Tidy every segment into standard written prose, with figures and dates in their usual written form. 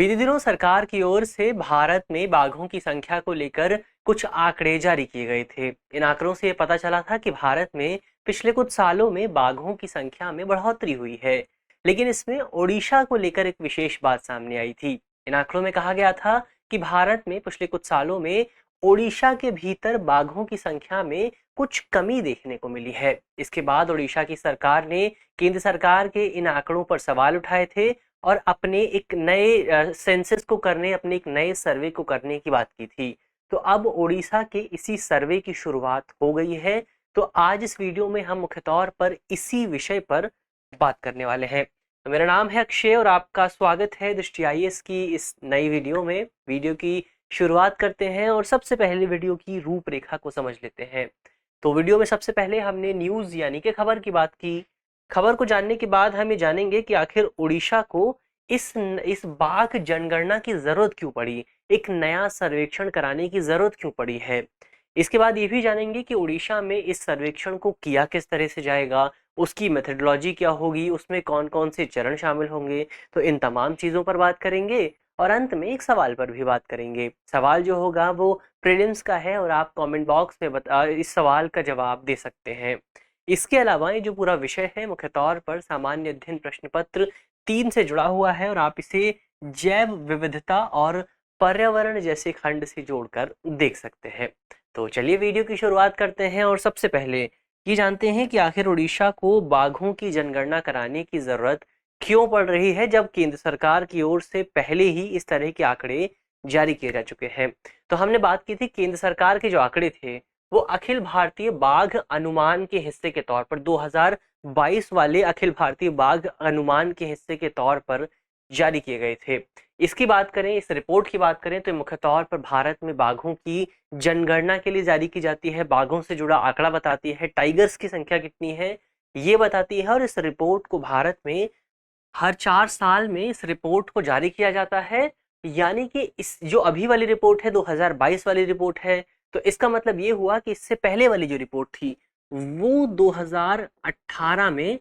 बीते दिनों सरकार की ओर से भारत में बाघों की संख्या को लेकर कुछ आंकड़े जारी किए गए थे। इन आंकड़ों से ये पता चला था कि भारत में पिछले कुछ सालों में बाघों की संख्या में बढ़ोतरी हुई है। लेकिन इसमें ओडिशा को लेकर एक विशेष बात सामने आई थी। इन आंकड़ों में कहा गया था कि भारत में पिछले कुछ सालों में ओडिशा के भीतर बाघों की संख्या में कुछ कमी देखने को मिली है। इसके बाद ओडिशा की सरकार ने केंद्र सरकार के इन आंकड़ों पर सवाल उठाए थे और अपने एक नए सेंसस को करने, अपने एक नए सर्वे को करने की बात की थी। तो अब ओडिशा के इसी सर्वे की शुरुआत हो गई है। तो आज इस वीडियो में हम मुख्य तौर पर इसी विषय पर बात करने वाले हैं। तो मेरा नाम है अक्षय और आपका स्वागत है दृष्टि आईएएस की इस नई वीडियो में। वीडियो की शुरुआत करते हैं और सबसे पहले वीडियो की रूपरेखा को समझ लेते हैं। तो वीडियो में सबसे पहले हमने न्यूज़ यानी कि खबर की बात की। खबर को जानने के बाद हम ये जानेंगे कि आखिर ओडिशा को इस बाघ जनगणना की जरूरत क्यों पड़ी, एक नया सर्वेक्षण कराने की जरूरत क्यों पड़ी है। इसके बाद ये भी जानेंगे कि ओडिशा में इस सर्वेक्षण को किया किस तरह से जाएगा, उसकी मेथडोलॉजी क्या होगी, उसमें कौन कौन से चरण शामिल होंगे। तो इन तमाम चीजों पर बात करेंगे और अंत में एक सवाल पर भी बात करेंगे। सवाल जो होगा वो प्रीलिम्स का है और आप कमेंट बॉक्स में इस सवाल का जवाब दे सकते हैं। इसके अलावा ये जो पूरा विषय है मुख्य तौर पर सामान्य अध्ययन प्रश्न पत्र 3 से जुड़ा हुआ है और आप इसे जैव विविधता और पर्यावरण जैसे खंड से जोड़कर देख सकते हैं। तो चलिए वीडियो की शुरुआत करते हैं और सबसे पहले ये जानते हैं कि आखिर ओडिशा को बाघों की जनगणना कराने की जरूरत क्यों पड़ रही है, जब केंद्र सरकार की ओर से पहले ही इस तरह के आंकड़े जारी किए जा चुके हैं। तो हमने बात की थी केंद्र सरकार के जो आंकड़े थे वो अखिल भारतीय बाघ अनुमान के हिस्से के तौर पर 2022 वाले अखिल भारतीय बाघ अनुमान के हिस्से के तौर पर जारी किए गए थे। इसकी बात करें, इस रिपोर्ट की बात करें तो मुख्य तौर पर भारत में बाघों की जनगणना के लिए जारी की जाती है। बाघों से जुड़ा आंकड़ा बताती है, टाइगर्स की संख्या कितनी है ये बताती है और इस रिपोर्ट को भारत में हर 4 साल में इस रिपोर्ट को जारी किया जाता है। यानी कि इस जो अभी वाली रिपोर्ट है 2022 वाली रिपोर्ट है, तो इसका मतलब ये हुआ कि इससे पहले वाली जो रिपोर्ट थी वो 2018 में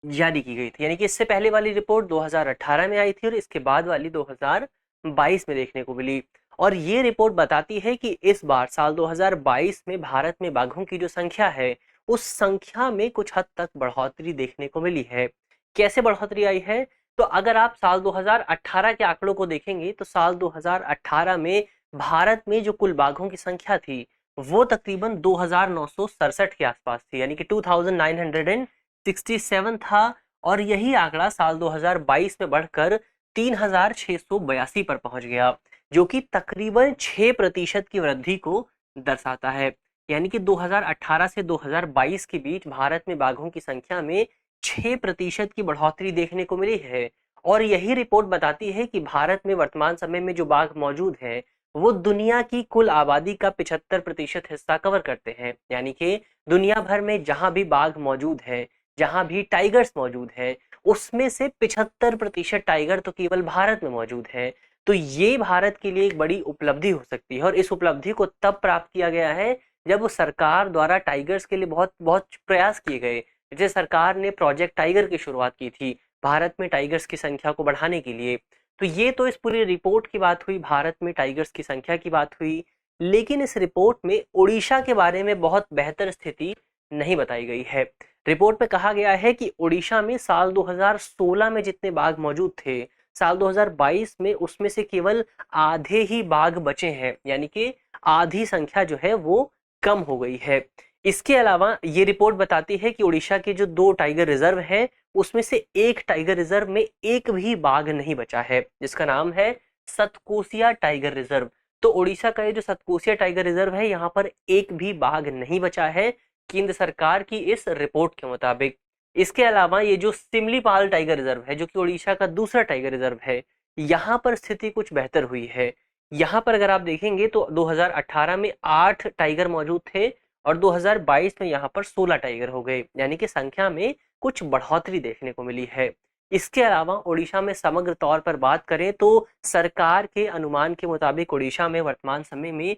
जारी की गई थी। यानी कि इससे पहले वाली रिपोर्ट 2018 में आई थी और इसके बाद वाली 2022 में देखने को मिली। और ये रिपोर्ट बताती है कि इस बार साल 2022 में भारत में बाघों की जो संख्या है उस संख्या में कुछ हद तक बढ़ोतरी देखने को मिली है। कैसे बढ़ोतरी आई है, तो अगर आप साल 2018 के आंकड़ों को देखेंगे तो साल 2018 में भारत में जो कुल बाघों की संख्या थी वो तकरीबन 2967 के आसपास थी, यानी कि 2967 था। और यही आंकड़ा साल 2022 में बढ़कर 3682 पर पहुंच गया, जो कि तकरीबन 6% की वृद्धि को दर्शाता है। यानी कि 2018 से 2022 के बीच भारत में बाघों की संख्या में 6% की बढ़ोतरी देखने को मिली है। और यही रिपोर्ट बताती है कि भारत में वर्तमान समय में जो बाघ मौजूद हैं वो दुनिया की कुल आबादी का 75% हिस्सा कवर करते हैं। यानी कि दुनिया भर में जहां भी बाघ मौजूद है, जहां भी टाइगर्स मौजूद है, उसमें से 75% टाइगर तो केवल भारत में मौजूद है। तो ये भारत के लिए एक बड़ी उपलब्धि हो सकती है और इस उपलब्धि को तब प्राप्त किया गया है जब वो सरकार द्वारा टाइगर्स के लिए बहुत बहुत प्रयास किए गए। जैसे सरकार ने प्रोजेक्ट टाइगर की शुरुआत की थी भारत में टाइगर्स की संख्या को बढ़ाने के लिए। तो ये तो इस पूरी रिपोर्ट की बात हुई, भारत में टाइगर्स की संख्या की बात हुई। लेकिन इस रिपोर्ट में ओडिशा के बारे में बहुत बेहतर स्थिति नहीं बताई गई है। रिपोर्ट में कहा गया है कि ओडिशा में साल 2016 में जितने बाघ मौजूद थे साल 2022 में उसमें से केवल आधे ही बाघ बचे हैं, यानी कि आधी संख्या जो है वो कम हो गई है। इसके अलावा ये रिपोर्ट बताती है कि ओडिशा के जो 2 टाइगर रिजर्व हैं उसमें से एक टाइगर रिजर्व में एक भी बाघ नहीं बचा है, जिसका नाम है सतकोसिया टाइगर रिजर्व। तो ओडिशा का ये जो सतकोसिया टाइगर रिजर्व है यहाँ पर एक भी बाघ नहीं बचा है केंद्र सरकार की इस रिपोर्ट के मुताबिक। इसके अलावा ये जो सिमलीपाल टाइगर रिजर्व है जो कि ओडिशा का दूसरा टाइगर रिजर्व है, यहाँ पर स्थिति कुछ बेहतर हुई है। यहाँ पर अगर आप देखेंगे तो 2018 में 8 टाइगर मौजूद थे और 2022 में यहाँ पर 16 टाइगर हो गए, यानी कि संख्या में कुछ बढ़ोतरी देखने को मिली है। इसके अलावा ओडिशा में समग्र तौर पर बात करें तो सरकार के अनुमान के मुताबिक ओडिशा में वर्तमान समय में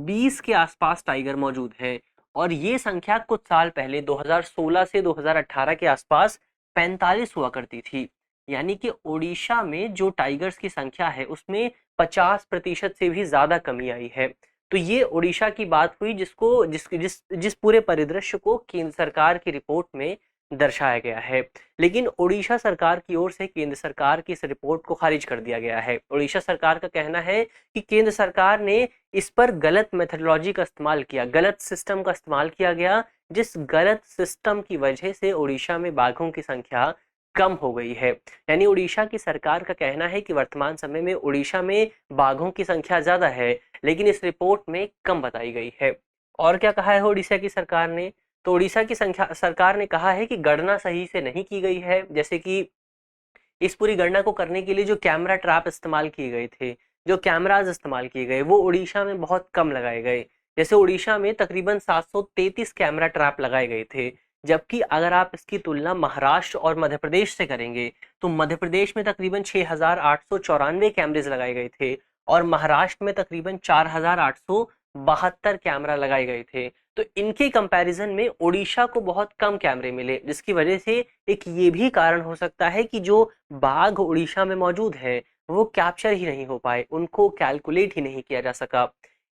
20 के आसपास टाइगर मौजूद हैं और ये संख्या कुछ साल पहले 2016 से 2018 के आसपास 45 हुआ करती थी। यानी कि ओडिशा में जो टाइगर्स की संख्या है उसमें 50% से भी ज़्यादा कमी आई है। तो ये ओडिशा की बात हुई जिसको जिस जिस जिस पूरे परिदृश्य को केंद्र सरकार की रिपोर्ट में दर्शाया गया है। लेकिन ओडिशा सरकार की ओर से केंद्र सरकार की इस रिपोर्ट को खारिज कर दिया गया है। ओडिशा सरकार का कहना है कि केंद्र सरकार ने इस पर गलत मेथोडोलॉजी का इस्तेमाल किया, गलत सिस्टम का इस्तेमाल किया गया, जिस गलत सिस्टम की वजह से ओडिशा में बाघों की संख्या कम हो गई है। यानी ओडिशा की सरकार का कहना है कि वर्तमान समय में ओडिशा में बाघों की संख्या ज्यादा है, लेकिन इस रिपोर्ट में कम बताई गई है। और क्या कहा है ओडिशा की सरकार ने? तो ओडिशा की संख्या सरकार ने कहा है कि गणना सही से नहीं की गई है। जैसे कि इस पूरी गणना को करने के लिए जो कैमरा ट्रैप इस्तेमाल किए गए थे, जो कैमराज इस्तेमाल किए गए, वो उड़ीसा में बहुत कम लगाए गए। जैसे उड़ीसा में तकरीबन 733 कैमरा ट्रैप लगाए गए थे, जबकि अगर आप इसकी तुलना महाराष्ट्र और मध्य प्रदेश से करेंगे तो मध्य प्रदेश में तकरीबन 6,894 कैमरेज लगाए गए थे और महाराष्ट्र में तकरीबन 4,872 कैमरा लगाए गए थे। तो इनके कंपैरिजन में ओडिशा को बहुत कम कैमरे मिले, जिसकी वजह से एक ये भी कारण हो सकता है कि जो बाघ उड़ीसा में मौजूद है वो कैप्चर ही नहीं हो पाए, उनको कैलकुलेट ही नहीं किया जा सका।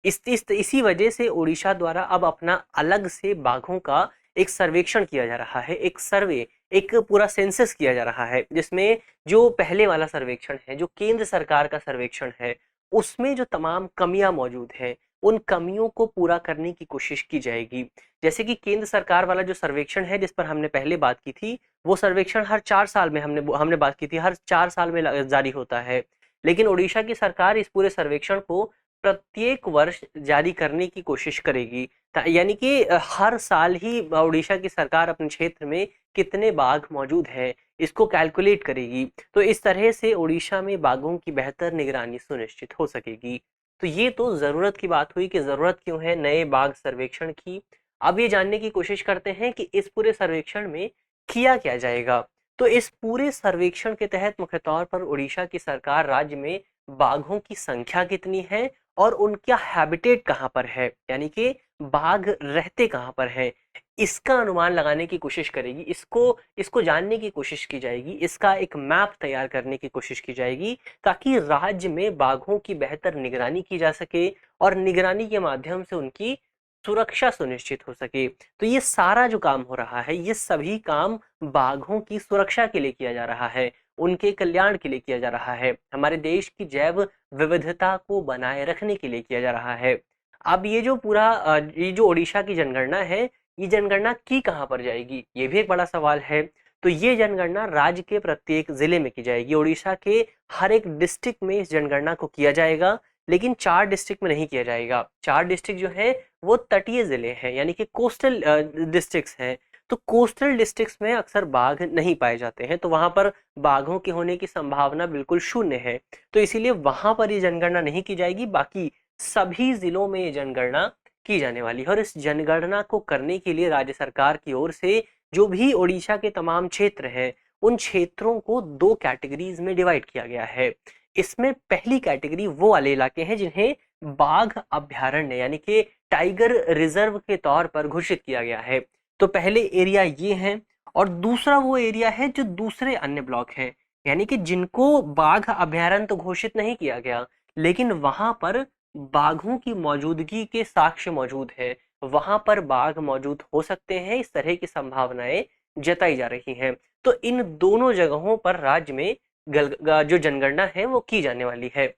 इसी वजह से ओडिशा द्वारा अब अपना अलग से बाघों का एक सर्वेक्षण किया जा रहा है, एक सर्वे, एक पूरा सेंसस किया जा रहा है, जिसमें जो पहले वाला सर्वेक्षण है, जो केंद्र सरकार का सर्वेक्षण है, उसमें जो तमाम कमियां मौजूद हैं उन कमियों को पूरा करने की कोशिश की जाएगी। जैसे कि केंद्र सरकार वाला जो सर्वेक्षण है जिस पर हमने पहले बात की थी, वो सर्वेक्षण हर 4 साल में हमने बात की थी, हर 4 साल में जारी होता है। लेकिन ओडिशा की सरकार इस पूरे सर्वेक्षण को प्रत्येक वर्ष जारी करने की कोशिश करेगी। यानी कि हर साल ही ओडिशा की सरकार अपने क्षेत्र में कितने बाघ मौजूद हैं इसको कैलकुलेट करेगी। तो इस तरह से ओडिशा में बाघों की बेहतर निगरानी सुनिश्चित हो सकेगी। तो ये तो ज़रूरत की बात हुई कि ज़रूरत क्यों है नए बाघ सर्वेक्षण की। अब ये जानने की कोशिश करते हैं कि इस पूरे सर्वेक्षण में किया क्या जाएगा। तो इस पूरे सर्वेक्षण के तहत मुख्य तौर पर उड़ीसा की सरकार राज्य में बाघों की संख्या कितनी है और उनका हैबिटेट कहाँ पर है, यानी कि बाघ रहते कहाँ पर हैं, इसका अनुमान लगाने की कोशिश करेगी। इसको इसको जानने की कोशिश की जाएगी, इसका एक मैप तैयार करने की कोशिश की जाएगी, ताकि राज्य में बाघों की बेहतर निगरानी की जा सके और निगरानी के माध्यम से उनकी सुरक्षा सुनिश्चित हो सके। तो ये सारा जो काम हो रहा है, ये सभी काम बाघों की सुरक्षा के लिए किया जा रहा है, उनके कल्याण के लिए किया जा रहा है, हमारे देश की जैव विविधता को बनाए रखने के लिए किया जा रहा है। अब ये जो पूरा ये जो ओडिशा की जनगणना है, ये जनगणना की कहाँ पर जाएगी, ये भी एक बड़ा सवाल है। तो ये जनगणना राज्य के प्रत्येक जिले में की जाएगी। ओडिशा के हर एक डिस्ट्रिक्ट में इस जनगणना को किया जाएगा, लेकिन 4 डिस्ट्रिक्ट में नहीं किया जाएगा। 4 डिस्ट्रिक्ट जो है वो तटीय जिले हैं, यानी कि कोस्टल डिस्ट्रिक्ट्स हैं। तो कोस्टल डिस्ट्रिक्ट्स में अक्सर बाघ नहीं पाए जाते हैं, तो वहां पर बाघों के होने की संभावना बिल्कुल शून्य है। तो इसीलिए वहां पर ये जनगणना नहीं की जाएगी, बाकी सभी जिलों में ये जनगणना की जाने वाली है। और इस जनगणना को करने के लिए राज्य सरकार की ओर से जो भी ओडिशा के तमाम क्षेत्र हैं, उन क्षेत्रों को 2 कैटेगरीज में डिवाइड किया गया है। इसमें पहली कैटेगरी वो वाले इलाके हैं जिन्हें बाघ अभयारण्य यानी कि टाइगर रिजर्व के तौर पर घोषित किया गया है। तो पहले एरिया ये हैं और दूसरा वो एरिया है जो दूसरे अन्य ब्लॉक हैं, यानी कि जिनको बाघ अभयारण्य तो घोषित नहीं किया गया, लेकिन वहां पर बाघों की मौजूदगी के साक्ष्य मौजूद है, वहां पर बाघ मौजूद हो सकते हैं, इस तरह की संभावनाएं जताई जा रही हैं। तो इन दोनों जगहों पर राज्य में जो जनगणना है वो की जाने वाली है।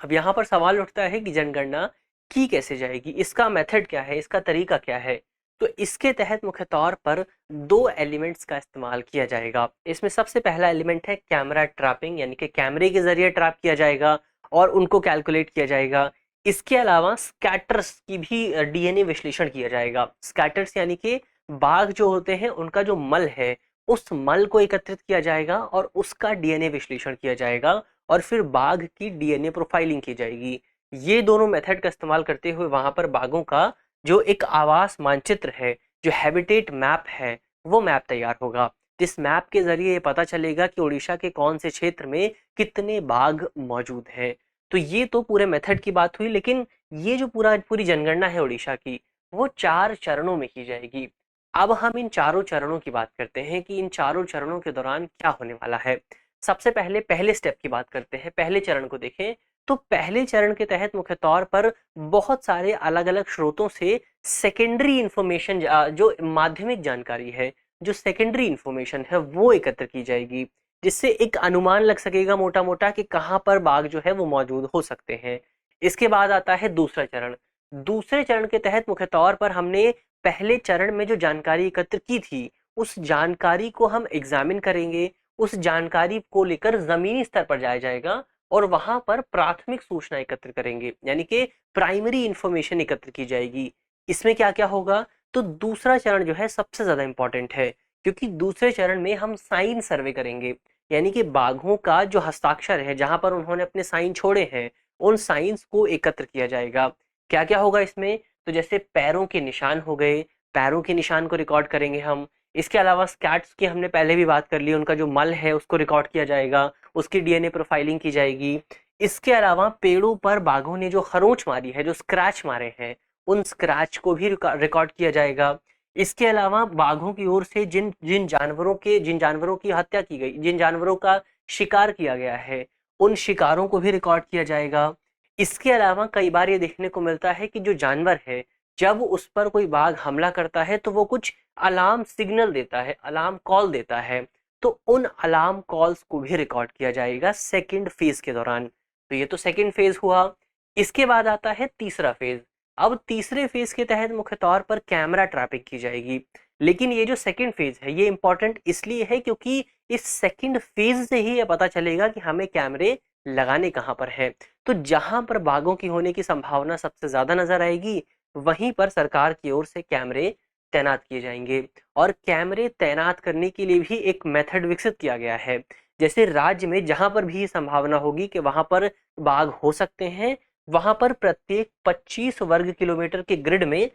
अब यहाँ पर सवाल उठता है कि जनगणना की कैसे जाएगी, इसका मेथड क्या है, इसका तरीका क्या है। तो इसके तहत मुख्य तौर पर 2 एलिमेंट्स का इस्तेमाल किया जाएगा। इसमें सबसे पहला एलिमेंट है कैमरा ट्रैपिंग, यानी कि कैमरे के जरिए ट्रैप किया जाएगा और उनको कैलकुलेट किया जाएगा। इसके अलावा स्कैटर्स की भी डीएनए विश्लेषण किया जाएगा। स्कैटर्स यानी कि बाघ जो होते हैं उनका जो मल है, उस मल को एकत्रित किया जाएगा और उसका डीएनए विश्लेषण किया जाएगा और फिर बाघ की डीएनए प्रोफाइलिंग की जाएगी। ये दोनों मेथड का इस्तेमाल करते हुए वहां पर बाघों का जो एक आवास मानचित्र है, जो हैबिटेट मैप है, वो मैप तैयार होगा, जिस मैप के जरिए ये पता चलेगा कि उड़ीसा के कौन से क्षेत्र में कितने बाघ मौजूद हैं। तो ये तो पूरे मेथड की बात हुई, लेकिन ये जो पूरी जनगणना है उड़ीसा की, वो 4 चरणों में की जाएगी। अब हम इन चारों चरणों की बात करते हैं कि इन चारों चरणों के दौरान क्या होने वाला है। सबसे पहले पहले स्टेप की बात करते हैं, पहले चरण को देखें तो पहले चरण के तहत मुख्य तौर पर बहुत सारे अलग-अलग स्रोतों से सेकेंडरी इंफॉर्मेशन जो माध्यमिक जानकारी है, जो सेकेंडरी इंफॉर्मेशन है वो एकत्र की जाएगी, जिससे एक अनुमान लग सकेगा मोटा-मोटा कि कहाँ पर बाघ जो है वो मौजूद हो सकते हैं। इसके बाद आता है दूसरा चरण। दूसरे चरण के तहत मुख्य तौर पर हमने पहले चरण में जो जानकारी एकत्र की थी, उस जानकारी को हम एग्जामिन करेंगे, उस जानकारी को लेकर जमीनी स्तर पर जाया जाएगा और वहां पर प्राथमिक सूचना एकत्र करेंगे, यानी कि प्राइमरी इंफॉर्मेशन एकत्र की जाएगी। इसमें क्या क्या होगा, तो दूसरा चरण जो है सबसे ज्यादा इंपॉर्टेंट है, क्योंकि दूसरे चरण में हम साइन सर्वे करेंगे, यानी कि बाघों का जो हस्ताक्षर है, जहां पर उन्होंने अपने साइन छोड़े हैं, उन साइंस को एकत्र किया जाएगा। क्या क्या होगा इसमें, तो जैसे पैरों के निशान हो गए, पैरों के निशान को रिकॉर्ड करेंगे हम। इसके अलावा स्कैट्स की हमने पहले भी बात कर ली, उनका जो मल है उसको रिकॉर्ड किया जाएगा, उसकी डीएनए प्रोफाइलिंग की जाएगी। इसके अलावा पेड़ों पर बाघों ने जो खरोंच मारी है, जो स्क्रैच मारे हैं, उन स्क्रैच को भी रिकॉर्ड किया जाएगा। इसके अलावा बाघों की ओर से जिन जिन जानवरों की हत्या की गई, जिन जानवरों का शिकार किया गया है, उन शिकारों को भी रिकॉर्ड किया जाएगा। इसके अलावा कई बार ये देखने को मिलता है कि जो जानवर है, जब उस पर कोई बाघ हमला करता है तो वो कुछ अलार्म सिग्नल देता है, अलार्म कॉल देता है, तो उन अलार्म कॉल्स को भी रिकॉर्ड किया जाएगा सेकंड फेज के दौरान। तो ये तो सेकंड फेज हुआ। इसके बाद आता है तीसरा फेज। अब तीसरे फेज के तहत मुख्य तौर पर कैमरा ट्रैपिंग की जाएगी, लेकिन ये जो सेकंड फेज है ये इंपॉर्टेंट इसलिए है क्योंकि इस सेकंड फेज से ही ये पता चलेगा कि हमें कैमरे लगाने कहाँ पर है। तो जहां पर बाघों की होने की संभावना सबसे ज्यादा नजर आएगी, वहीं पर सरकार की ओर से कैमरे तैनात किए जाएंगे। और कैमरे तैनात करने के लिए भी एक मेथड विकसित किया गया है। जैसे राज्य में जहां पर भी संभावना होगी कि वहां पर बाघ हो सकते हैं, वहां पर प्रत्येक 25 वर्ग किलोमीटर के ग्रिड में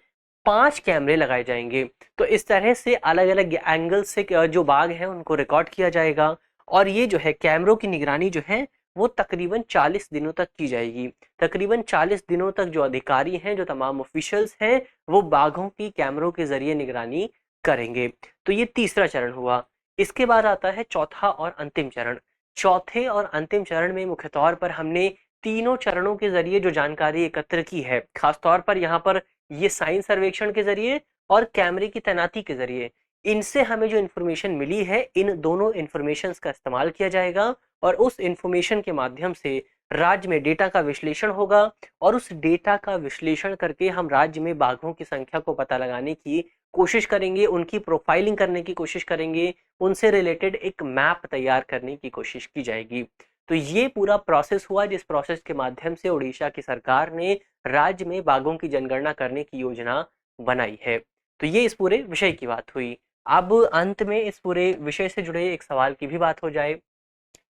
5 कैमरे लगाए जाएंगे। तो इस तरह से अलग अलग एंगल से जो बाघ है उनको रिकॉर्ड किया जाएगा। और ये जो है कैमरों की निगरानी जो है वो तकरीबन 40 दिनों तक की जाएगी। तकरीबन 40 दिनों तक जो अधिकारी हैं, जो तमाम ऑफिशियल्स हैं, वो बाघों की कैमरों के जरिए निगरानी करेंगे। तो ये तीसरा चरण हुआ। इसके बाद आता है चौथा और अंतिम चरण। चौथे और अंतिम चरण में मुख्य तौर पर हमने तीनों चरणों के जरिए जो जानकारी एकत्र की है, खासतौर पर यहाँ पर ये साइंस सर्वेक्षण के जरिए और कैमरे की तैनाती के जरिए, इनसे हमें जो इन्फॉर्मेशन मिली है, इन दोनों इन्फॉर्मेशन का इस्तेमाल किया जाएगा और उस इन्फॉर्मेशन के माध्यम से राज्य में डेटा का विश्लेषण होगा और उस डेटा का विश्लेषण करके हम राज्य में बाघों की संख्या को पता लगाने की कोशिश करेंगे, उनकी प्रोफाइलिंग करने की कोशिश करेंगे, उनसे रिलेटेड एक मैप तैयार करने की कोशिश की जाएगी। तो ये पूरा प्रोसेस हुआ, जिस प्रोसेस के माध्यम से उड़ीसा की सरकार ने राज्य में बाघों की जनगणना करने की योजना बनाई है। तो ये इस पूरे विषय की बात हुई। अब अंत में इस पूरे विषय से जुड़े एक सवाल की भी बात हो जाए।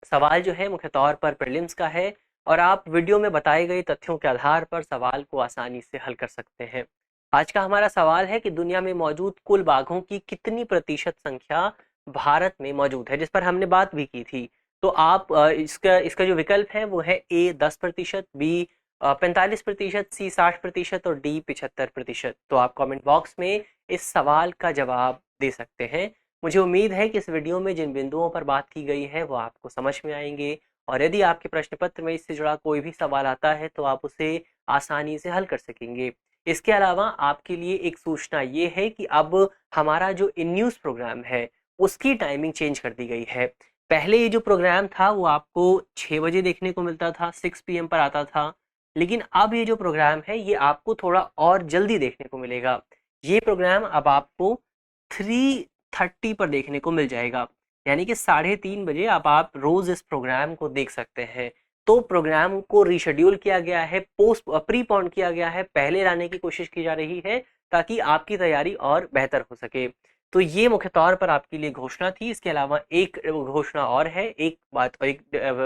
सवाल जो है मुख्य तौर पर प्रीलिम्स का है और आप वीडियो में बताए गए तथ्यों के आधार पर सवाल को आसानी से हल कर सकते हैं। आज का हमारा सवाल है कि दुनिया में मौजूद कुल बाघों की कितनी प्रतिशत संख्या भारत में मौजूद है, जिस पर हमने बात भी की थी। तो आप इसका इसका जो विकल्प है वो है ए 10%, बी 45%, सी 60% और डी 75%। तो आप कमेंट बॉक्स में इस सवाल का जवाब दे सकते हैं। मुझे उम्मीद है कि इस वीडियो में जिन बिंदुओं पर बात की गई है वो आपको समझ में आएंगे और यदि आपके प्रश्न पत्र में इससे जुड़ा कोई भी सवाल आता है तो आप उसे आसानी से हल कर सकेंगे। इसके अलावा आपके लिए एक सूचना ये है कि अब हमारा जो इन न्यूज़ प्रोग्राम है उसकी टाइमिंग चेंज कर दी गई है। पहले ये जो प्रोग्राम था वो आपको 6 बजे देखने को मिलता था, 6 PM पर आता था, लेकिन अब ये जो प्रोग्राम है ये आपको थोड़ा और जल्दी देखने को मिलेगा। ये प्रोग्राम अब आपको 3:30 पर देखने को मिल जाएगा, यानी कि 3:30 बजे अब आप रोज इस प्रोग्राम को देख सकते हैं। तो प्रोग्राम को रीशेड्यूल किया गया है, प्रीपोन किया गया है, पहले लाने की कोशिश की जा रही है ताकि आपकी तैयारी और बेहतर हो सके। तो ये मुख्य तौर पर आपके लिए घोषणा थी। इसके अलावा एक घोषणा और है, एक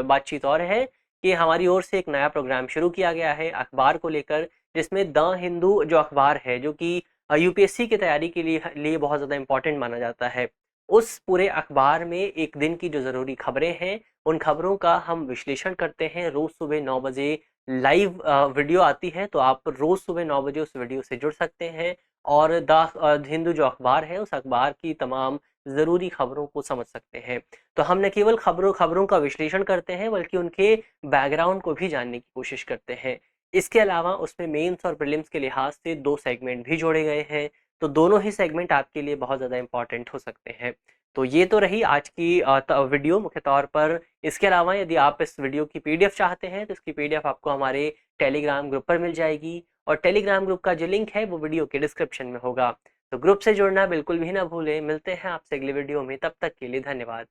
बातचीत और है कि हमारी ओर से एक नया प्रोग्राम शुरू किया गया है अखबार को लेकर, जिसमें द हिंदू जो अखबार है, जो कि यूपीएससी की तैयारी के लिए बहुत ज़्यादा इंपॉर्टेंट माना जाता है, उस पूरे अखबार में एक दिन की जो ज़रूरी खबरें हैं उन खबरों का हम विश्लेषण करते हैं। रोज़ सुबह 9 बजे लाइव वीडियो आती है, तो आप रोज़ सुबह 9 बजे उस वीडियो से जुड़ सकते हैं और द हिंदू जो अखबार है उस अखबार की तमाम ज़रूरी खबरों को समझ सकते हैं। तो हम न केवल खबरों का विश्लेषण करते हैं, बल्कि उनके बैकग्राउंड को भी जानने की कोशिश करते हैं। इसके अलावा उसमें मेंस और प्रीलिम्स के लिहाज से 2 सेगमेंट भी जोड़े गए हैं, तो दोनों ही सेगमेंट आपके लिए बहुत ज़्यादा इम्पोर्टेंट हो सकते हैं। तो ये तो रही आज की वीडियो मुख्य तौर पर। इसके अलावा यदि आप इस वीडियो की पीडीएफ चाहते हैं, तो इसकी पीडीएफ आपको हमारे टेलीग्राम ग्रुप पर मिल जाएगी, और टेलीग्राम ग्रुप का जो लिंक है वो वीडियो के डिस्क्रिप्शन में होगा। तो ग्रुप से जुड़ना बिल्कुल भी ना भूलें। मिलते हैं आपसे अगले वीडियो में, तब तक के लिए धन्यवाद।